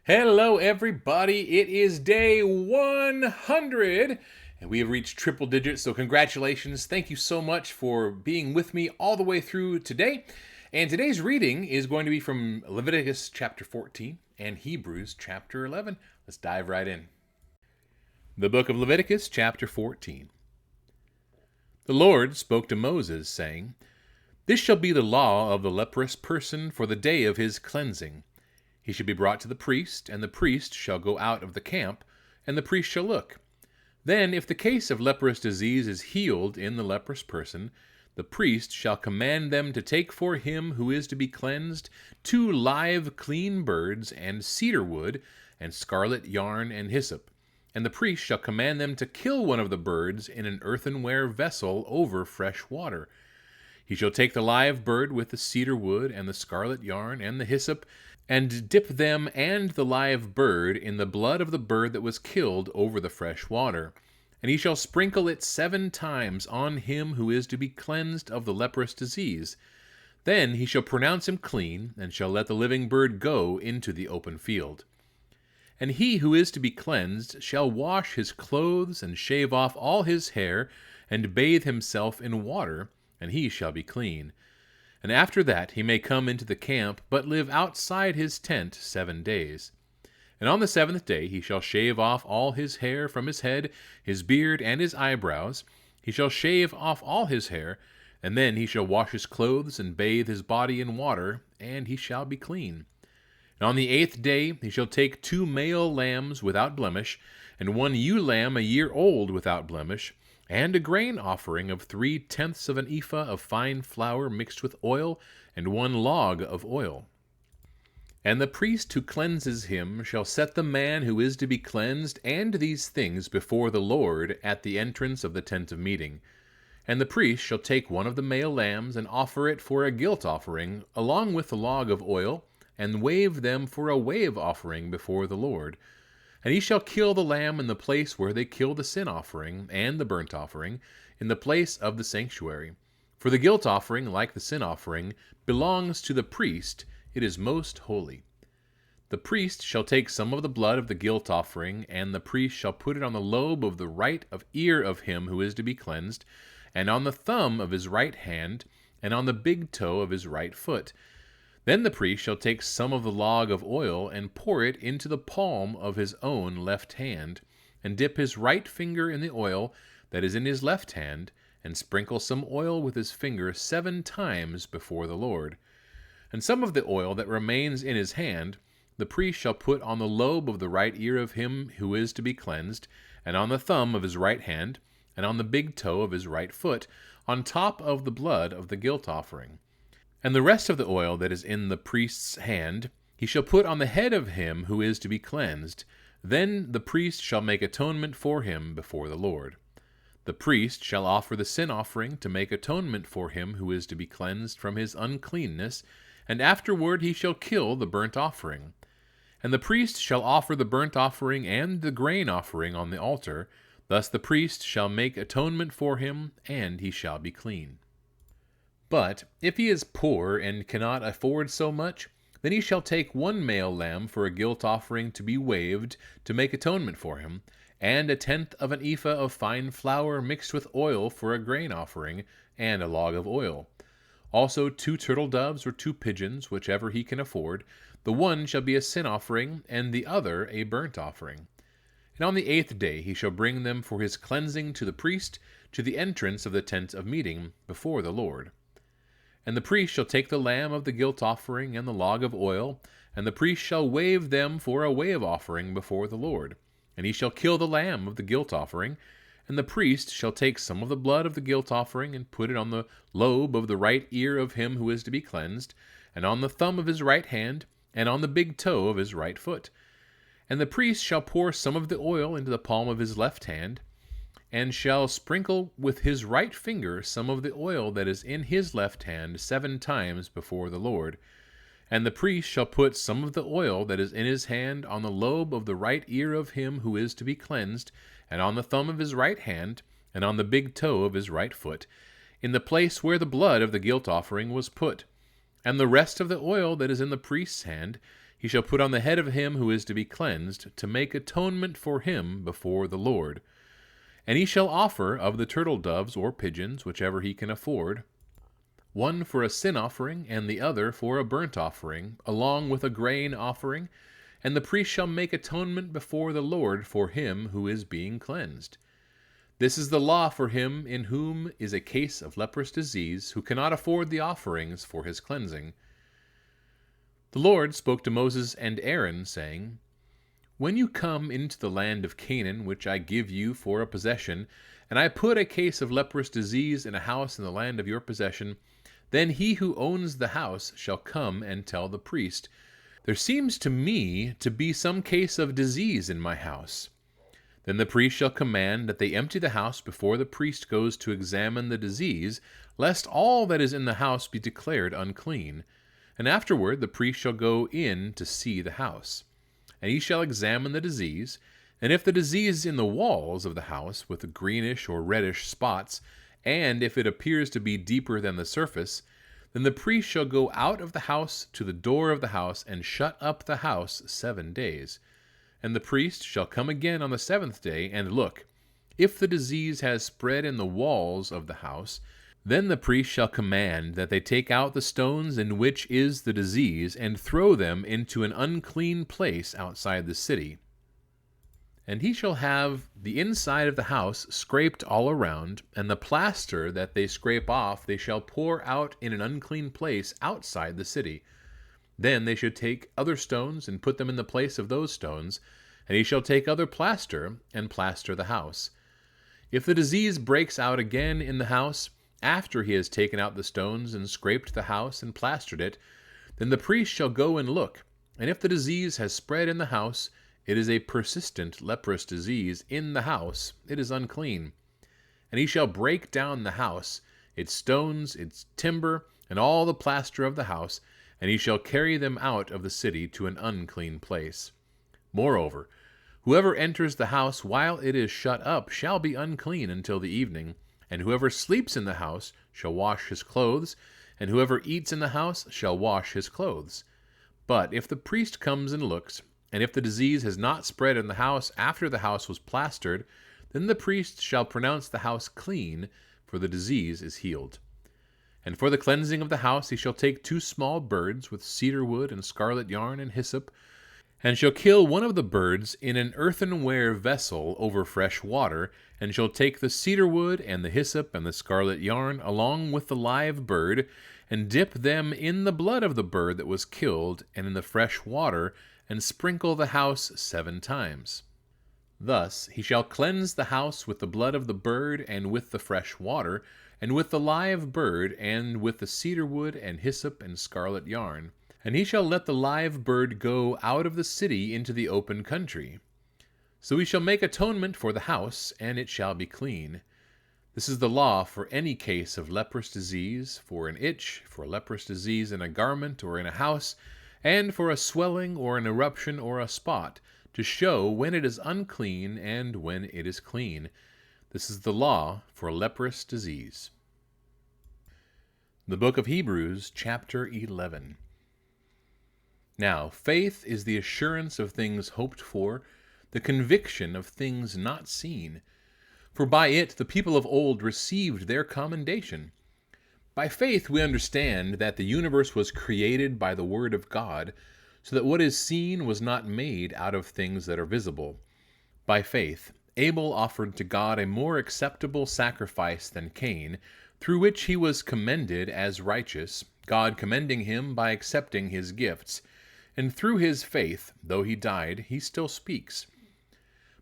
Hello, everybody. It is day 100, and we have reached triple digits. So, congratulations. Thank you so much for being with me all the way through today. And today's reading is going to be from Leviticus chapter 14 and Hebrews chapter 11. Let's dive right in. The book of Leviticus, chapter 14. The Lord spoke to Moses, saying, "This shall be the law of the leprous person for the day of his cleansing. He shall be brought to the priest, and the priest shall go out of the camp, and the priest shall look. Then, if the case of leprous disease is healed in the leprous person, the priest shall command them to take for him who is to be cleansed 2 live clean birds, and cedar wood, and scarlet yarn, and hyssop. And the priest shall command them to kill one of the birds in an earthenware vessel over fresh water. He shall take the live bird with the cedar wood, and the scarlet yarn, and the hyssop, and dip them and the live bird in the blood of the bird that was killed over the fresh water. And he shall sprinkle it 7 times on him who is to be cleansed of the leprous disease. Then he shall pronounce him clean, and shall let the living bird go into the open field. And he who is to be cleansed shall wash his clothes, and shave off all his hair, and bathe himself in water, and he shall be clean. And after that he may come into the camp, but live outside his tent 7 days. And on the 7th day he shall shave off all his hair from his head, his beard, and his eyebrows. He shall shave off all his hair, and then he shall wash his clothes, and bathe his body in water, and he shall be clean. And on the 8th day he shall take 2 male lambs without blemish, and 1 ewe lamb a year old without blemish, and a grain offering of 3/10 of an ephah of fine flour mixed with oil, and 1 log of oil. And the priest who cleanses him shall set the man who is to be cleansed and these things before the Lord at the entrance of the tent of meeting. And the priest shall take 1 of the male lambs and offer it for a guilt offering, along with the log of oil, and wave them for a wave offering before the Lord. And he shall kill the lamb in the place where they kill the sin offering and the burnt offering, in the place of the sanctuary. For the guilt offering, like the sin offering, belongs to the priest. It is most holy. The priest shall take some of the blood of the guilt offering, and the priest shall put it on the lobe of the right ear of him who is to be cleansed, and on the thumb of his right hand, and on the big toe of his right foot. Then the priest shall take some of the log of oil, and pour it into the palm of his own left hand, and dip his right finger in the oil that is in his left hand, and sprinkle some oil with his finger 7 times before the Lord. And some of the oil that remains in his hand the priest shall put on the lobe of the right ear of him who is to be cleansed, and on the thumb of his right hand, and on the big toe of his right foot, on top of the blood of the guilt offering. And the rest of the oil that is in the priest's hand he shall put on the head of him who is to be cleansed. Then the priest shall make atonement for him before the Lord. The priest shall offer the sin offering to make atonement for him who is to be cleansed from his uncleanness, and afterward he shall kill the burnt offering. And the priest shall offer the burnt offering and the grain offering on the altar. Thus the priest shall make atonement for him, and he shall be clean. But if he is poor and cannot afford so much, then he shall take 1 male lamb for a guilt offering to be waved to make atonement for him, and 1/10 of an ephah of fine flour mixed with oil for a grain offering, and a log of oil. Also 2 turtle doves or 2 pigeons, whichever he can afford. The one shall be a sin offering, and the other a burnt offering. And on the 8th day he shall bring them for his cleansing to the priest, to the entrance of the tent of meeting, before the Lord. And the priest shall take the lamb of the guilt offering and the log of oil, and the priest shall wave them for a wave offering before the Lord. And he shall kill the lamb of the guilt offering, and the priest shall take some of the blood of the guilt offering, and put it on the lobe of the right ear of him who is to be cleansed, and on the thumb of his right hand, and on the big toe of his right foot. And the priest shall pour some of the oil into the palm of his left hand, and shall sprinkle with his right finger some of the oil that is in his left hand 7 times before the Lord. And the priest shall put some of the oil that is in his hand on the lobe of the right ear of him who is to be cleansed, and on the thumb of his right hand, and on the big toe of his right foot, in the place where the blood of the guilt offering was put. And the rest of the oil that is in the priest's hand he shall put on the head of him who is to be cleansed, to make atonement for him before the Lord. And he shall offer of the turtle doves or pigeons, whichever he can afford, one for a sin offering, and the other for a burnt offering, along with a grain offering, and the priest shall make atonement before the Lord for him who is being cleansed. This is the law for him in whom is a case of leprous disease, who cannot afford the offerings for his cleansing. The Lord spoke to Moses and Aaron, saying, When you come into the land of Canaan, which I give you for a possession, and I put a case of leprous disease in a house in the land of your possession, then he who owns the house shall come and tell the priest, There seems to me to be some case of disease in my house. Then the priest shall command that they empty the house before the priest goes to examine the disease, lest all that is in the house be declared unclean. And afterward the priest shall go in to see the house. And he shall examine the disease, and if the disease is in the walls of the house with greenish or reddish spots, and if it appears to be deeper than the surface, then the priest shall go out of the house to the door of the house and shut up the house 7 days. And the priest shall come again on the 7th day and look. If the disease has spread in the walls of the house, then the priest shall command that they take out the stones in which is the disease, and throw them into an unclean place outside the city. And he shall have the inside of the house scraped all around, and the plaster that they scrape off they shall pour out in an unclean place outside the city. Then they should take other stones and put them in the place of those stones, and he shall take other plaster and plaster the house. If the disease breaks out again in the house, after he has taken out the stones and scraped the house and plastered it, then the priest shall go and look, and if the disease has spread in the house, it is a persistent leprous disease in the house, it is unclean. And he shall break down the house, its stones, its timber, and all the plaster of the house, and he shall carry them out of the city to an unclean place. Moreover, whoever enters the house while it is shut up shall be unclean until the evening, and whoever sleeps in the house shall wash his clothes, and whoever eats in the house shall wash his clothes. But if the priest comes and looks, and if the disease has not spread in the house after the house was plastered, then the priest shall pronounce the house clean, for the disease is healed. And for the cleansing of the house he shall take 2 small birds with cedar wood and scarlet yarn and hyssop, and shall kill one of the birds in an earthenware vessel over fresh water, and shall take the cedar wood and the hyssop and the scarlet yarn along with the live bird, and dip them in the blood of the bird that was killed and in the fresh water, and sprinkle the house 7 times. Thus he shall cleanse the house with the blood of the bird and with the fresh water, and with the live bird, and with the cedar wood and hyssop and scarlet yarn. And he shall let the live bird go out of the city into the open country. So he shall make atonement for the house, and it shall be clean. This is the law for any case of leprous disease, for an itch, for a leprous disease in a garment or in a house, and for a swelling or an eruption or a spot, to show when it is unclean and when it is clean. This is the law for leprous disease. The book of Hebrews, chapter 11. Now, faith is the assurance of things hoped for, the conviction of things not seen. For by it the people of old received their commendation. By faith we understand that the universe was created by the word of God, so that what is seen was not made out of things that are visible. By faith Abel offered to God a more acceptable sacrifice than Cain, through which he was commended as righteous, God commending him by accepting his gifts. And through his faith, though he died, he still speaks.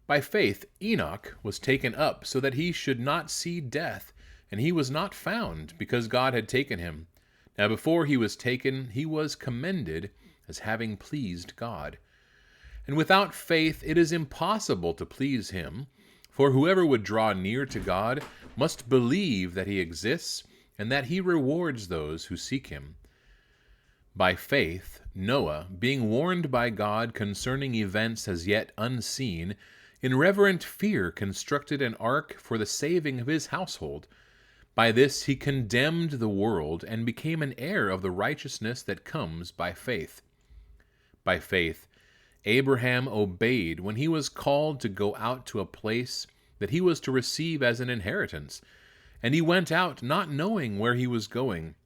By faith Enoch was taken up so that he should not see death, and he was not found, because God had taken him. Now before he was taken, he was commended as having pleased God. And without faith it is impossible to please him, for whoever would draw near to God must believe that he exists, and that he rewards those who seek him. By faith Noah, being warned by God concerning events as yet unseen, in reverent fear constructed an ark for the saving of his household. By this he condemned the world, and became an heir of the righteousness that comes by faith. By faith, Abraham obeyed when he was called to go out to a place that he was to receive as an inheritance. And he went out not knowing where he was going.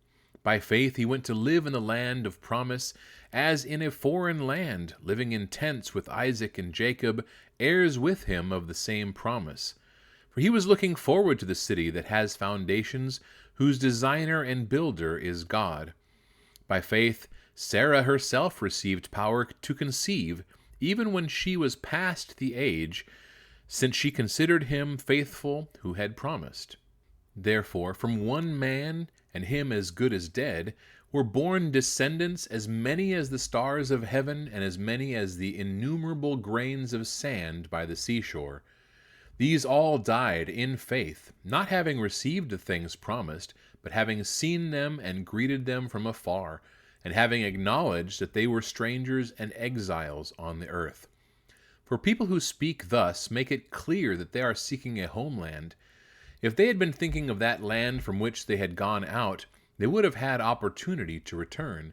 By faith he went to live in the land of promise, as in a foreign land, living in tents with Isaac and Jacob, heirs with him of the same promise. For he was looking forward to the city that has foundations, whose designer and builder is God. By faith Sarah herself received power to conceive, even when she was past the age, since she considered him faithful who had promised. Therefore, from one man, and him as good as dead, were born descendants as many as the stars of heaven, and as many as the innumerable grains of sand by the seashore. These all died in faith, not having received the things promised, but having seen them and greeted them from afar, and having acknowledged that they were strangers and exiles on the earth. For people who speak thus make it clear that they are seeking a homeland. If they had been thinking of that land from which they had gone out, they would have had opportunity to return.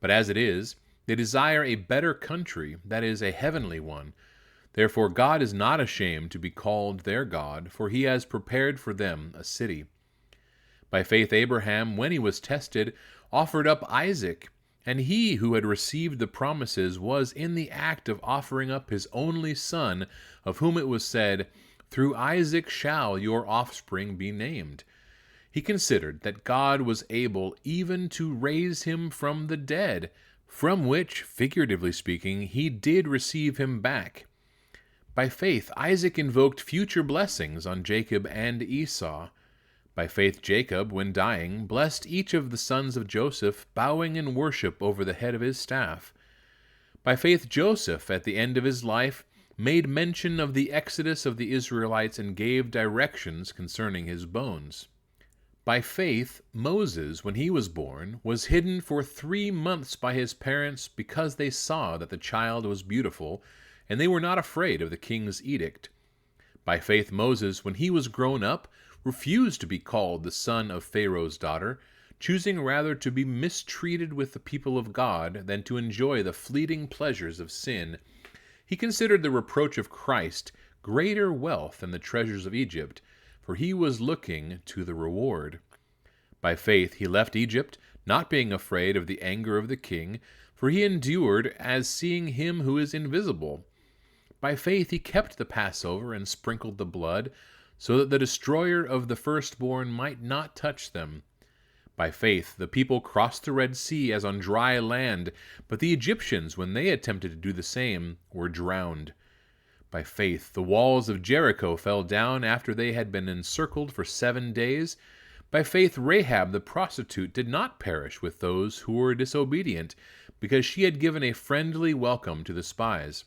But as it is, they desire a better country, that is, a heavenly one. Therefore God is not ashamed to be called their God, for he has prepared for them a city. By faith Abraham, when he was tested, offered up Isaac, and he who had received the promises was in the act of offering up his only son, of whom it was said, "Through Isaac shall your offspring be named." He considered that God was able even to raise him from the dead, from which, figuratively speaking, he did receive him back. By faith Isaac invoked future blessings on Jacob and Esau. By faith Jacob, when dying, blessed each of the sons of Joseph, bowing in worship over the head of his staff. By faith Joseph, at the end of his life, made mention of the exodus of the Israelites and gave directions concerning his bones. By faith Moses, when he was born, was hidden for 3 months by his parents because they saw that the child was beautiful, and they were not afraid of the king's edict. By faith Moses, when he was grown up, refused to be called the son of Pharaoh's daughter, choosing rather to be mistreated with the people of God than to enjoy the fleeting pleasures of sin. He considered the reproach of Christ greater wealth than the treasures of Egypt, for he was looking to the reward. By faith he left Egypt, not being afraid of the anger of the king, for he endured as seeing him who is invisible. By faith he kept the Passover and sprinkled the blood, so that the destroyer of the firstborn might not touch them. By faith the people crossed the Red Sea as on dry land, but the Egyptians, when they attempted to do the same, were drowned. By faith the walls of Jericho fell down after they had been encircled for 7 days. By faith Rahab the prostitute did not perish with those who were disobedient, because she had given a friendly welcome to the spies.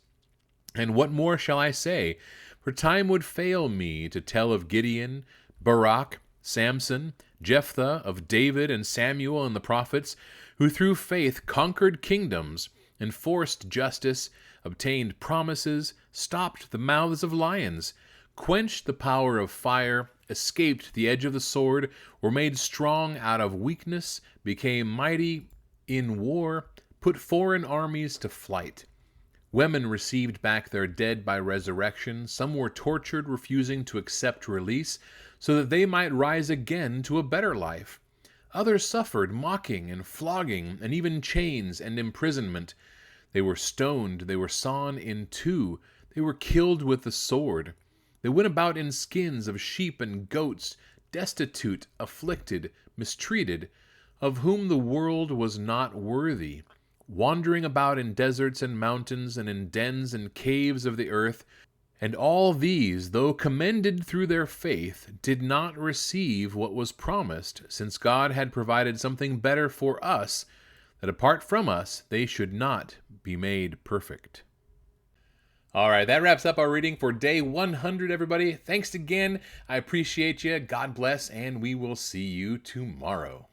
And what more shall I say? For time would fail me to tell of Gideon, Barak, Samson, Jephthah, of David and Samuel and the prophets, who through faith conquered kingdoms, enforced justice, obtained promises, stopped the mouths of lions, quenched the power of fire, escaped the edge of the sword, were made strong out of weakness, became mighty in war, put foreign armies to flight. Women received back their dead by resurrection. Some were tortured, refusing to accept release, so that they might rise again to a better life. Others suffered mocking and flogging, and even chains and imprisonment. They were stoned, they were sawn in two, they were killed with the sword. They went about in skins of sheep and goats, destitute, afflicted, mistreated, of whom the world was not worthy, wandering about in deserts and mountains and in dens and caves of the earth. And all these, though commended through their faith, did not receive what was promised, since God had provided something better for us, that apart from us they should not be made perfect. All right, that wraps up our reading for day 100, everybody. Thanks again. I appreciate you. God bless, and we will see you tomorrow.